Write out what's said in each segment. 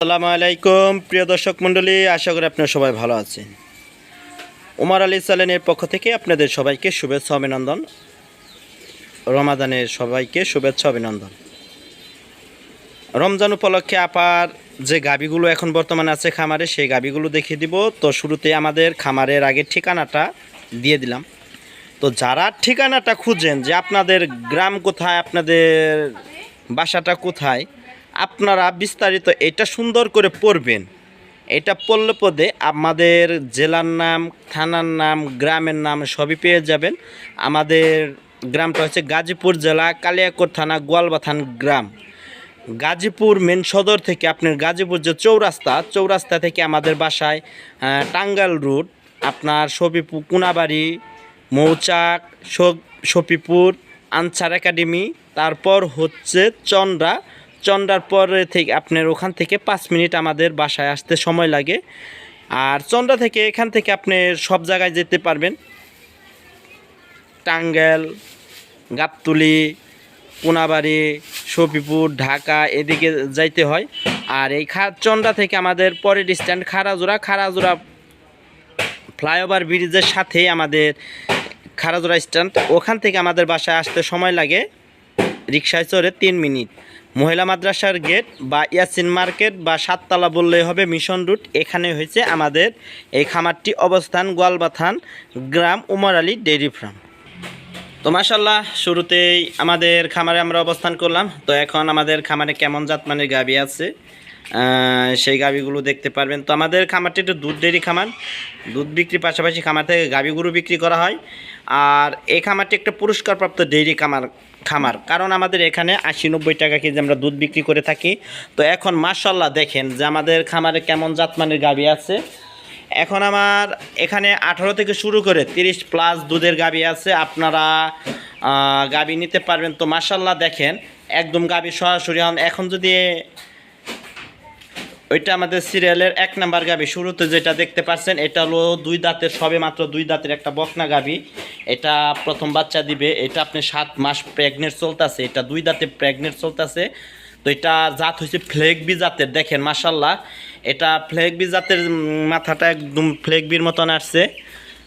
আসসালামু আলাইকুম প্রিয় দর্শক মণ্ডলী, আশা করি আপনারা সবাই ভালো আছেন। ওমর আলী চ্যানেলের পক্ষ থেকে আপনাদের সবাইকে শুভেচ্ছা অভিনন্দন। রমাদানের সবাইকে শুভেচ্ছা অভিনন্দন। রমজান উপলক্ষে আপার যে গাবিগুলো এখন বর্তমানে আছে খামারে, সেই গাবিগুলো দেখিয়ে দিব। তো শুরুতে আমাদের খামারের আগে ঠিকানাটা দিয়ে দিলাম। তো যারা ঠিকানাটা খুঁজেন যে আপনাদের গ্রাম কোথায়, আপনাদের বাসাটা কোথায়, আপনারা বিস্তারিত এটা সুন্দর করে পড়বেন। এটা পড়লে পদে আমাদের জেলার নাম, থানার নাম, গ্রামের নাম সবই পেয়ে যাবেন। আমাদের গ্রামটা হচ্ছে গাজীপুর জেলা, কালিয়াকৈর থানা, গোয়ালবাথান গ্রাম। গাজীপুর মেন সদর থেকে আপনার গাজীপুর যে চৌরাস্তা থেকে আমাদের বাসায় টাঙ্গাইল রুট, আপনার সফিপুর, কোনাবাড়ি, মৌচাক, সফিপুর, আনসার একাডেমি, তারপর হচ্ছে চন্ডার পরে থেকে আপনার ওখান থেকে 5 মিনিট আমাদের বাসায় আসতে সময় লাগে। আর চন্ডা থেকে এখান থেকে আপনি সব জায়গায় যেতে পারবেন। টাঙ্গাইল, গাবতলী, কোনাবাড়ি, সফিপুর, ঢাকা এদিকে যাইতে হয়। আর এই চন্ডা থেকে আমাদের পরের স্ট্যান্ড খারাজোড়া ফ্লাইওভার ব্রিজের সাথেই আমাদের খারাজোড়া স্ট্যান্ড। ওখান থেকে আমাদের বাসায় আসতে সময় লাগে রিকশায় চড়ে 3 মিনিট। মহিলা মাদ্রাসার গেট বা ইয়াসিন মার্কেট বা 7তলা বললেই হবে, মিশন রুট। এখানে হয়েছে আমাদের এই খামারটি অবস্থান, গোয়ালবাথান গ্রাম, ওমর আলী ডেইরি ফার্ম। তো মাশাল্লাহ, শুরুতেই আমাদের খামারে আমরা অবস্থান করলাম। তো এখন আমাদের খামারে কেমন জাতমানের গাভী আছে সেই গাভীগুলো দেখতে পারবেন। তো আমাদের খামারটি একটু দুধ ডেইরি খামার, দুধ বিক্রির পাশাপাশি খামার থেকে গাভীগুলো বিক্রি করা হয়। আর এই খামারটি একটা পুরস্কারপ্রাপ্ত ডেইরি খামার, কারণ আমাদের এখানে 80-90 টাকা কেজি আমরা দুধ বিক্রি করে থাকি। তো এখন মাশাল্লাহ দেখেন যে আমাদের খামারে কেমন জাতমানের গাভী আছে। এখন আমার এখানে 18 থেকে শুরু করে 30+ দুধের গাভী আছে। আপনারা গাভী নিতে পারবেন। তো মাশাল্লাহ দেখেন একদম গাভী সরাসরি। এখন যদি ওইটা আমাদের সিরিয়ালের 1 নাম্বার গাভী, শুরুতে যেটা দেখতে পাচ্ছেন এটা হলো 2 দাঁতের, সবে মাত্র 2 দাঁতের একটা বকনা গাভী। এটা প্রথম বাচ্চা দিবে। এটা আপনি 7 মাস প্রেগনেন্ট চলতেছে, এটা 2 দাঁতে প্রেগনেন্ট চলতেছে। তো এটা জাত হচ্ছে ফ্লেগবি জাতের। দেখেন মাশাল্লাহ, এটা ফ্লেগবি জাতের, মাথাটা একদম ফ্লেগবির মতন আসছে।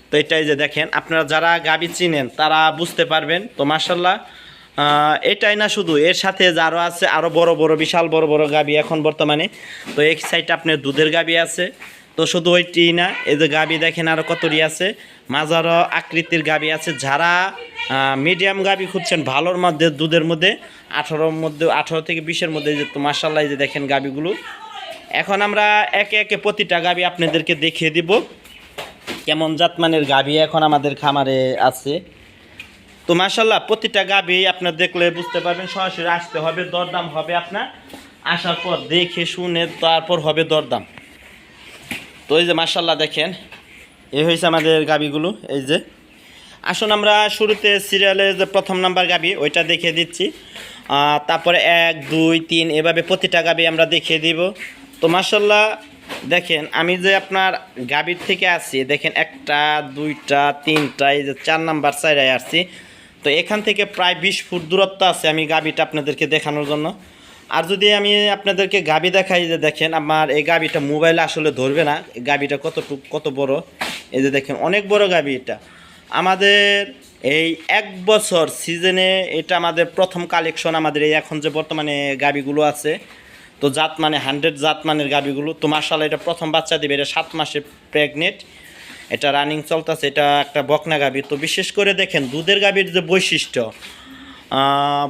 তো এটাই যে দেখেন, আপনারা যারা গাভী চিনেন তারা বুঝতে পারবেন। তো মাশাল্লাহ এটাই না, শুধু এর সাথে যারও আছে আরও বড় বিশাল বড় গাভী এখন বর্তমানে। তো এক সাইডে আপনার দুধের গাভী আছে। তো শুধু ওইটি না, এই যে গাভী দেখেন আরও কতটি আছে, মাঝারো আকৃতির গাভী আছে। যারা মিডিয়াম গাভী খুঁজছেন ভালোর মধ্যে, দুধের মধ্যে 18 থেকে 20-এর মধ্যে, যে তো মাশাল্লাহ যে দেখেন গাভীগুলো। এখন আমরা একে একে প্রতিটা গাভী আপনাদেরকে দেখিয়ে দিব কেমন জাতমানের গাভী এখন আমাদের খামারে আছে। তো মাশাল্লাহ প্রতিটা গাভী আপনার দেখলে বুঝতে পারবেন। সরাসরি আসতে হবে, দরদাম হবে আপনার আসার পর, দেখে শুনে তারপর হবে দরদাম। তো এই যে মাশাল্লাহ দেখেন এই হয়েছে আমাদের গাভীগুলো। এই যে আসুন আমরা শুরুতে সিরিয়ালের যে প্রথম নাম্বার গাভী ওইটা দেখিয়ে দিচ্ছি। তারপরে 1, 2, 3 এভাবে প্রতিটা গাভী আমরা দেখিয়ে দিব। তো মাশাল্লাহ দেখেন আমি যে আপনার গাভীর থেকে আসছি, দেখেন 1টা 2টা 3টা, এই যে 4 নাম্বার সাইডে আসছি। তো এখান থেকে প্রায় 20 ফুট দূরত্ব আছে আমি গাভীটা আপনাদেরকে দেখানোর জন্য। আর যদি আমি আপনাদেরকে গাভী দেখাই, যে দেখেন আমার এই গাভীটা মোবাইলে আসলে ধরবে না, গাভীটা কত বড়। এই যে দেখেন অনেক বড় গাভী। এটা আমাদের এই 1 বছর সিজনে এটা আমাদের প্রথম কালেকশন, আমাদের এই এখন যে বর্তমানে গাভীগুলো আছে। তো জাত মানে 100 জাত মানের গাভীগুলো। তো মাশাআল্লাহ এটা প্রথম বাচ্চা দিবে, এটা 7 মাসে প্রেগনেন্ট, এটা রানিং চলতেছে, এটা একটা বকনা গাভী। তো বিশেষ করে দেখেন দুধের গাভীর যে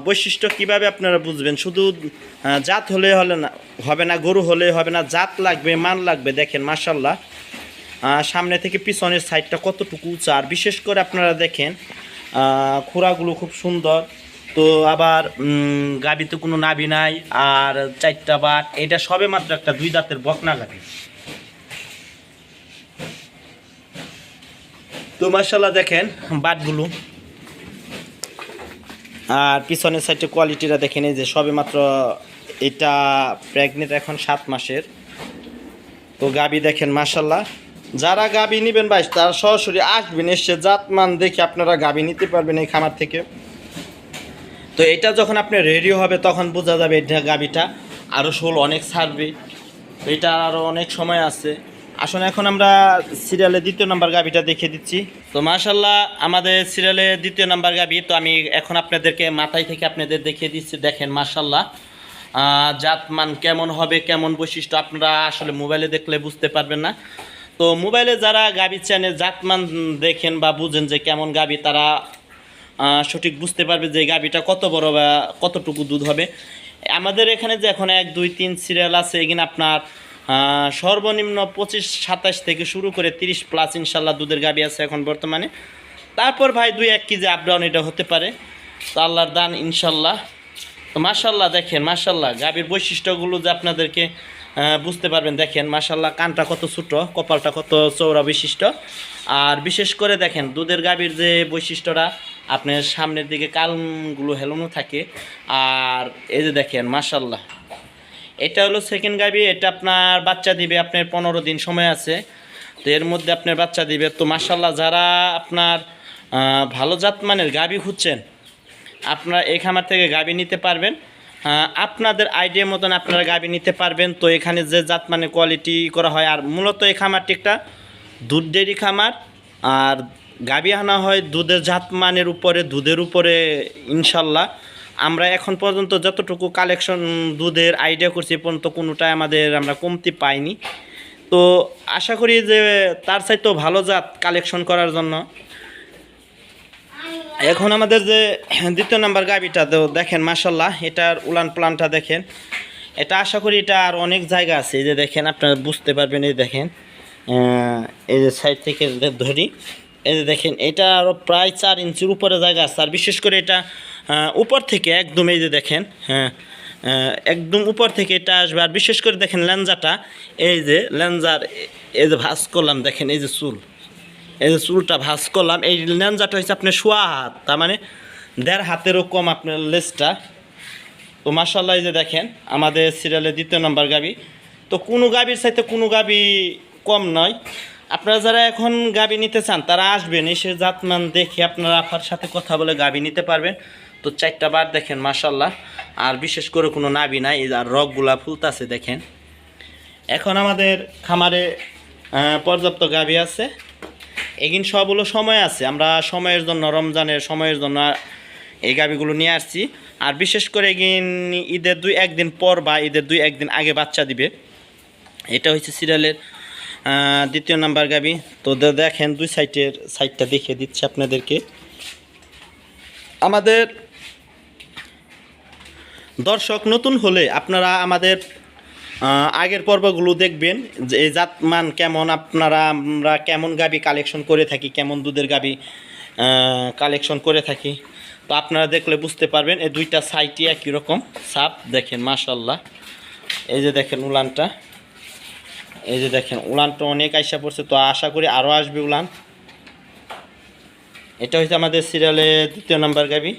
বৈশিষ্ট্য কীভাবে আপনারা বুঝবেন, শুধু জাত হবে না, গরু হলে হবে না, জাত লাগবে, মান লাগবে। দেখেন মাশাআল্লাহ সামনে থেকে পিছনের সাইডটা কতটুকু উঁচা। আর বিশেষ করে আপনারা দেখেন খুরাগুলো খুব সুন্দর। তো আবার গাভীতে কোনো নাভি নাই, আর 4টা বাট, এটা সবে মাত্র একটা 2 দাঁতের বকনা গাভী। তো মাশাআল্লাহ দেখেন বাটগুলো আর পিছনের সাইডে কোয়ালিটিটা দেখেন। এই যে সবে মাত্র এটা প্রেগনেন্ট, এখন 7 মাসের। তো গাভী দেখেন মাশাআল্লাহ, যারা গাভী নেবেন ভাই তারা সরাসরি আসবেন, এসে জাতমান দেখে আপনারা গাভী নিতে পারবেন এই খামার থেকে। তো এটা যখন আপনি রেডি হবে তখন বোঝা যাবে এটা গাভীটা আরও শোল অনেক ছাড়বে। তো এটা আরও অনেক সময় আছে। আসলে এখন আমরা সিরিয়ালে দ্বিতীয় নাম্বার গাভিটা দেখিয়ে দিচ্ছি। তো মাশাল্লাহ আমাদের সিরিয়ালে দ্বিতীয় নাম্বার গাভি, তো আমি এখন আপনাদেরকে মাথায় থেকে আপনাদের দেখিয়ে দিচ্ছি। দেখেন মাশাল্লাহ জাতমান কেমন হবে, কেমন বৈশিষ্ট্য আপনারা আসলে মোবাইলে দেখলে বুঝতে পারবেন না। তো মোবাইলে যারা গাভি চ্যানেল জাতমান দেখেন বা বুঝেন যে কেমন গাভি, তারা সঠিক বুঝতে পারবে যে গাভিটা কত বড় বা কতটুকু দুধ হবে। আমাদের এখানে যে এখন 1 2 3 সিরিয়াল আছে, এখানে আপনার সর্বনিম্ন 25-27 থেকে শুরু করে 30+ ইনশাল্লাহ দুধের গাভি আছে এখন বর্তমানে। তারপর ভাই 2-1 কেজি আপ ডাউন এটা হতে পারে, তো আল্লাহর দান ইনশাল্লাহ। তো মাশাল্লাহ দেখেন মাশাল্লাহ গাভীর বৈশিষ্ট্যগুলো যে আপনাদেরকে বুঝতে পারবেন। দেখেন মাশাল্লাহ কানটা কত ছোটো, কপালটা কত চৌড়া বিশিষ্ট। আর বিশেষ করে দেখেন দুধের গাভীর যে বৈশিষ্ট্যটা, আপনার সামনের দিকে কানগুলো হেলানো থাকে। আর এই যে দেখেন মাশাল্লাহ এটা হলো সেকেন্ড গাভী, এটা আপনার বাচ্চা দিবে, আপনার 15 দিন সময় আছে। তো এর মধ্যে আপনার বাচ্চা দিবে। তো মাশাল্লাহ যারা আপনার ভালো জাতমানের গাভী খুঁজছেন, আপনারা এই খামার থেকে গাভী নিতে পারবেন। আপনাদের আইডিয়া মতন আপনারা গাভী নিতে পারবেন। তো এখানে যে জাতমানের কোয়ালিটি করা হয়, আর মূলত এই খামারটি একটা দুধ ডেয়ারি খামার। আর গাভী আনা হয় দুধের জাতমানের উপরে, দুধের উপরে ইনশাল্লাহ। আমরা এখন পর্যন্ত যতটুকু কালেকশন দুধের আইডিয়া করছি পর্যন্ত কোনোটাই আমরা কমতি পাইনি। তো আশা করি যে তার চাইতেও ভালো জাত কালেকশন করার জন্য এখন আমাদের যে দ্বিতীয় নাম্বার গাভিটা, তো দেখেন মাশাল্লাহ এটার উলান প্লানটা দেখেন। এটা আশা করি এটা আর অনেক জায়গা আছে, এই যে দেখেন আপনারা বুঝতে পারবেন। এই দেখেন এই যে সাইড থেকে ধরি, এই যে দেখেন এটা আরও প্রায় 4 ইঞ্চির উপরে জায়গা আছে। আর বিশেষ করে এটা উপর থেকে একদম এই যে দেখেন, একদম উপর থেকে এটা আসবে। আর বিশেষ করে দেখেন লেঞ্জাটা, এই যে লেঞ্জার এই যে ভাঁজ করলাম, দেখেন এই যে চুল, এই যে চুলটা ভাঁজ করলাম। এই লেঞ্জাটা হচ্ছে আপনার সোয়া হাত, তার মানে 1.5 হাতেরও কম আপনার লেজটা। তো মাশাল্লাহ এই যে দেখেন আমাদের সিরিয়ালে দ্বিতীয় নাম্বার গাভি। তো কোনো গাভির চাইতে কোনো গাভি কম নয়। আপনারা যারা এখন গাভি নিতে চান তারা আসবেন, এসে জাতমান দেখে আপনারা আপার সাথে কথা বলে গাভি নিতে পারবেন। তো 4টা বার দেখেন মাশাল্লাহ, আর বিশেষ করে কোনো নাভি নাই, এই আর রগগুলা ফুলতাছে দেখেন। এখন আমাদের খামারে পর্যাপ্ত গাভি আছে, এগিন সবগুলো সময় আছে। আমরা সময়ের জন্য, রমজানের সময়ের জন্য এই গাভিগুলো নিয়ে আসছি। আর বিশেষ করে এগিন ঈদের 2-1 দিন পর বা ঈদের 2-1 দিন আগে বাচ্চা দিবে। এটা হচ্ছে সিরিয়ালের দ্বিতীয় নাম্বার গাভি। তো দেখেন দুই সাইডটা দেখিয়ে দিচ্ছি আপনাদেরকে। আমাদের দর্শক নতুন হলে আপনারা আমাদের আগের পর্বগুলো দেখবেন যে এই জাতমান কেমন, আমরা কেমন গাভি কালেকশন করে থাকি, কেমন দুধের গাভি কালেকশন করে থাকি। তো আপনারা দেখলে বুঝতে পারবেন। এই দুইটা সাইডই একই রকম সাপ দেখেন মাশাল্লাহ। এই যে দেখেন উলানটা, এই যে দেখেন উলানটা অনেক আইসা পড়ছে। তো আশা করি আরও আসবে উলান। এটা হচ্ছে আমাদের সিরিয়ালে দ্বিতীয় নাম্বার গাভি।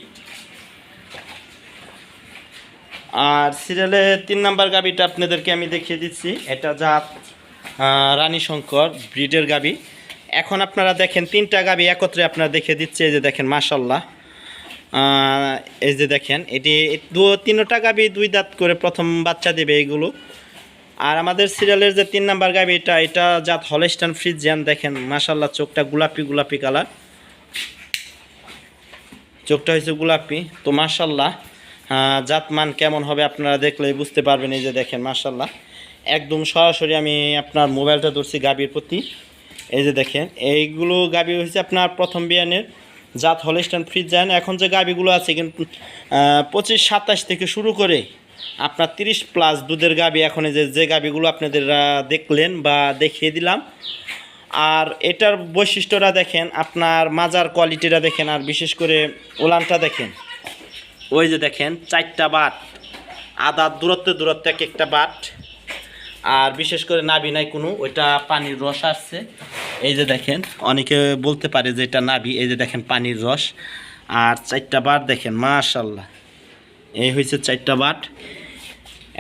আর সিরিয়ালে 3 নাম্বার গাভিটা আপনাদেরকে আমি দেখিয়ে দিচ্ছি। এটা জাত রানী শঙ্কর ব্রিডের গাভি। এখন আপনারা দেখেন 3টা গাভি একত্রে আপনারা দেখিয়ে দিচ্ছে। এই যে দেখেন মাশাল্লাহ, এই যে দেখেন এটি 3টা গাভি 2 দাঁত করে প্রথম বাচ্চা দেবে এগুলো। আর আমাদের সিরিয়ালের যে 3 নাম্বার গাভি, এটা জাত হলস্টাইন ফ্রিজিয়ান। দেখেন মাশাল্লাহ চোখটা গোলাপি কালার, চোখটা হয়েছে গোলাপি। তো মাশাল্লাহ জাতমান কেমন হবে আপনারা দেখলেই বুঝতে পারবেন। এই যে দেখেন মাশাল্লাহ একদম সরাসরি আমি আপনার মোবাইলটা ধরছি গাভীর প্রতি। এই যে দেখেন এইগুলো গাভী হয়েছে আপনার প্রথম বিয়ানের জাত হলস্টাইন ফ্রিজিয়ান। এখন যে গাভীগুলো আছে কিন্তু 25-27 থেকে শুরু করে আপনার 30+ দুধের গাভী। এখন যে গাভীগুলো আপনাদের দেখলেন বা দেখিয়ে দিলাম। আর এটার বৈশিষ্ট্যটা দেখেন, আপনার মাজার কোয়ালিটিটা দেখেন, আর বিশেষ করে উলানটা দেখেন। ওই যে দেখেন 4টা বাট, আধা দূরত্বে এক একটা বাট। আর বিশেষ করে নাভি নাই কোনো, ওইটা পানির রস আসছে। এই যে দেখেন অনেকে বলতে পারে যে এটা নাভি, এই যে দেখেন পানির রস। আর 4টা বাট দেখেন মাশাল্লাহ, এই হয়েছে 4টা বাট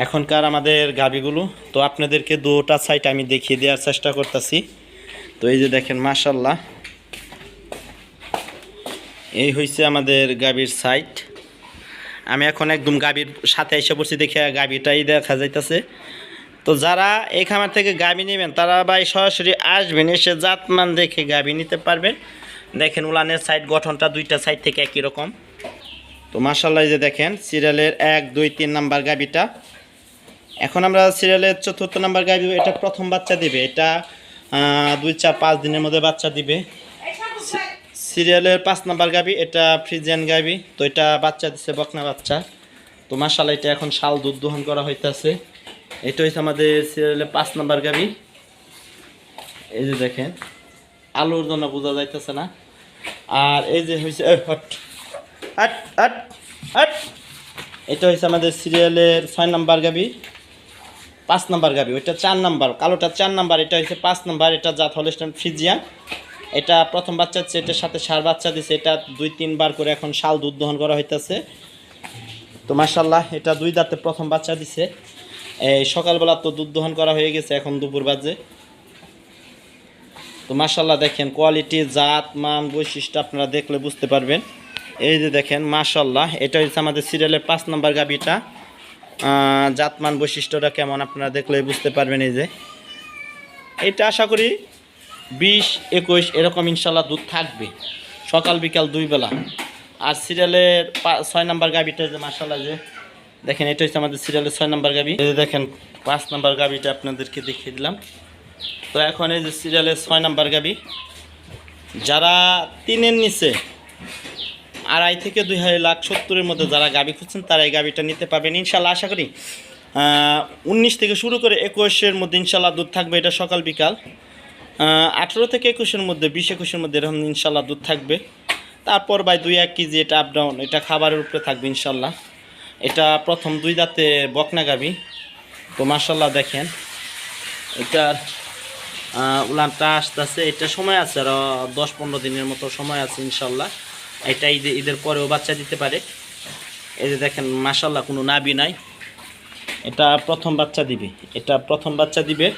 এখনকার আমাদের গাভিগুলো। তো আপনাদেরকে 2টা সাইড আমি দেখিয়ে দেওয়ার চেষ্টা করতেছি। তো এই যে দেখেন মাশাল্লাহ এই হয়েছে আমাদের গাভীর সাইড। আমি এখন একদম গাভীর সাথে এসে পড়ছি, দেখে গাভীটাই দেখা যাইতেছে। তো যারা এই খামার থেকে গাভী নেবেন তারা ভাই সরাসরি আসবেন, এসে জাতমান দেখে গাভী নিতে পারবেন। দেখেন উলানের সাইড গঠনটা দুইটা সাইড থেকে একই রকম। তো মাশাআল্লাহ এই যে দেখেন সিরিয়ালের 1 2 3 নাম্বার গাভীটা। এখন আমরা সিরিয়ালের 4র্থ নাম্বার গাভী, এটা প্রথম বাচ্চা দিবে। এটা 2 4 5 দিনের মধ্যে বাচ্চা দিবে। সিরিয়ালের 5 নাম্বার গাভী, এটা ফ্রিজিয়ান গাভী। তো এটা বাচ্চা দিচ্ছে বকনা বাচ্চা। তো মাশাআল্লাহ এটা এখন শাল দুধ দহন করা হইতাছে। এটা হচ্ছে আমাদের সিরিয়ালের 5 নাম্বার গাভী। এই যে দেখেন আলুর জন্য বোঝা যাইতেছে না। আর এই যে হয়েছে এটা হয়েছে আমাদের সিরিয়ালের 6 নাম্বার গাভী, 5 নাম্বার গাভী। ওইটা 4 নাম্বার, কালোটা 4 নাম্বার, এটা হচ্ছে 5 নাম্বার। এটা জাত হলস্টাইন ফ্রিজিয়ান। এটা প্রথম বাচ্চা দিচ্ছে, এটার সাথে সার বাচ্চা দিচ্ছে। এটা 2 3 বার করে এখন শাল দুধ দহন করা হইতেছে। তো মাশাআল্লাহ এটা 2 দাঁতে প্রথম বাচ্চা দিচ্ছে। এই সকালবেলা তো দুধ দহন করা হয়ে গেছে, এখন দুপুর বাজে। তো মাশাআল্লাহ দেখেন কোয়ালিটি, জাত, মান, বৈশিষ্ট্য আপনারা দেখলে বুঝতে পারবেন। এই যে দেখেন মাশাআল্লাহ এটা হচ্ছে আমাদের সিরিয়ালের 5 নাম্বার গাভীটা। জাত, মান, বৈশিষ্ট্যটা কেমন আপনারা দেখলে বুঝতে পারবেন। এই যে এটা আশা করি 20 21 এরকম ইনশাআল্লাহ দুধ থাকবে, সকাল বিকাল 2 বেলা। আর সিরিয়ালের 6 নাম্বার গাভীটা যে মাশাআল্লাহ যে দেখেন এটা হচ্ছে আমাদের সিরিয়ালের 6 নাম্বার গাভী। এই যে দেখেন 5 নাম্বার গাভীটা আপনাদেরকে দেখিয়ে দিলাম। তো এখন এই যে সিরিয়ালের 6 নাম্বার গাভী, যারা 3-এর নিচে 2.5 থেকে 2,70,000-এর মধ্যে যারা গাভী খুঁজছেন তারা এই গাভীটা নিতে পারবেন ইনশাআল্লাহ। আশা করি 19 থেকে শুরু করে 21-এর মধ্যে ইনশাআল্লাহ দুধ থাকবে। এটা সকাল বিকাল 18 থেকে 21-এর মধ্যে, 20-21-এর মধ্যে এরকম ইনশাআল্লাহ দুধ থাকবে। তারপর ভাই 2-1 কেজি এটা আপ ডাউন, এটা খাবারের উপরে থাকবে ইনশাআল্লাহ। এটা প্রথম 2 দাঁতে বকনা গাভী। তো মাশাআল্লাহ দেখেন এটার উলানটা আসতেছে। এটা সময় আছে আর 10-15 দিনের মতো সময় আছে ইনশাআল্লাহ। এটা ঈদের পরেও বাচ্চা দিতে পারে। এই যে দেখেন মাশাআল্লাহ কোনো নাভি নাই। এটা প্রথম বাচ্চা দিবে, এটা প্রথম বাচ্চা দিবে।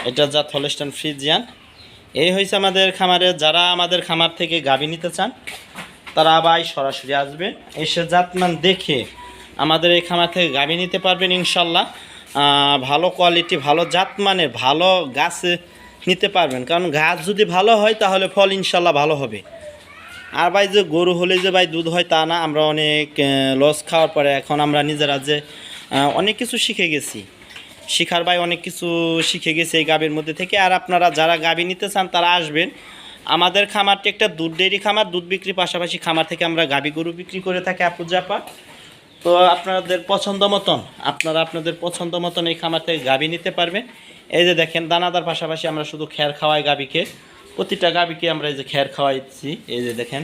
এটা জাত হলস্টাইন ফ্রিজিয়ান। এই হয়েছে আমাদের খামারে। যারা আমাদের খামার থেকে গাভী নিতে চান তারা ভাই সরাসরি আসবেন, এসে জাতমান দেখে আমাদের এই খামার থেকে গাভী নিতে পারবেন ইনশাআল্লাহ। ভালো কোয়ালিটি, ভালো জাতমানের, ভালো গাছে নিতে পারবেন। কারণ গাছ যদি ভালো হয় তাহলে ফল ইনশাআল্লাহ ভালো হবে। আর ভাই যে গরু হলে যে ভাই দুধ হয় তা না। আমরা অনেক লস খাওয়ার পরে এখন আমরা নিজেরা যে অনেক কিছু শিখে গেছি, শিখার ভাই অনেক কিছু শিখে গেছি এই গাভীর মধ্যে থেকে। আর আপনারা যারা গাভী নিতে চান তারা আসবেন। আমাদের খামারটি একটা দুধ ডেয়ারি খামার, দুধ বিক্রির পাশাপাশি খামার থেকে আমরা গাভী গরু বিক্রি করে থাকি আপুজাপা। তো আপনাদের পছন্দ মতন আপনাদের পছন্দ মতন এই খামার থেকে গাভী নিতে পারবেন। এই যে দেখেন দানাদার পাশাপাশি আমরা শুধু খ্যার খাওয়াই গাভীকে, প্রতিটা গাভীকে আমরা এই যে খ্যার খাওয়াইছি। এই যে দেখেন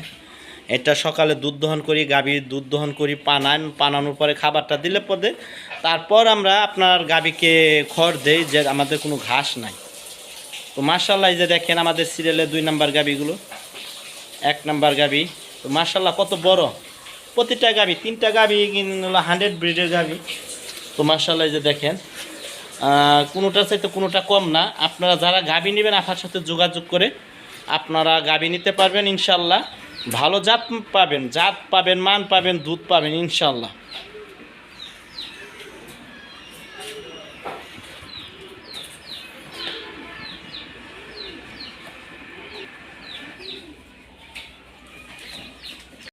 এটা সকালে দুধ দহন করি, গাভীর দুধ দহন করি, পানানোর পরে খাবারটা দিলে পদে তারপর আমরা আপনার গাভীকে খড় দেই, যে আমাদের কোনো ঘাস নাই। তো মাশাআল্লাহ এই যে দেখেন আমাদের সিরিয়ালের 2 নাম্বার গাভীগুলো, 1 নাম্বার গাভী। তো মাশাআল্লাহ কত বড় প্রতিটা গাভী, 3টা গাভী কিন্তু 100 ব্রিডের গাভী। তো মাশাআল্লাহ এই যে দেখেন কোনোটার চাইতে কোনোটা কম না। আপনারা যারা গাভী নেবেন আপনার সাথে যোগাযোগ করে আপনারা গাভী নিতে পারবেন ইনশাআল্লাহ। ভালো জাত পাবেন, মান পাবেন, দুধ পাবেন ইনশাআল্লাহ।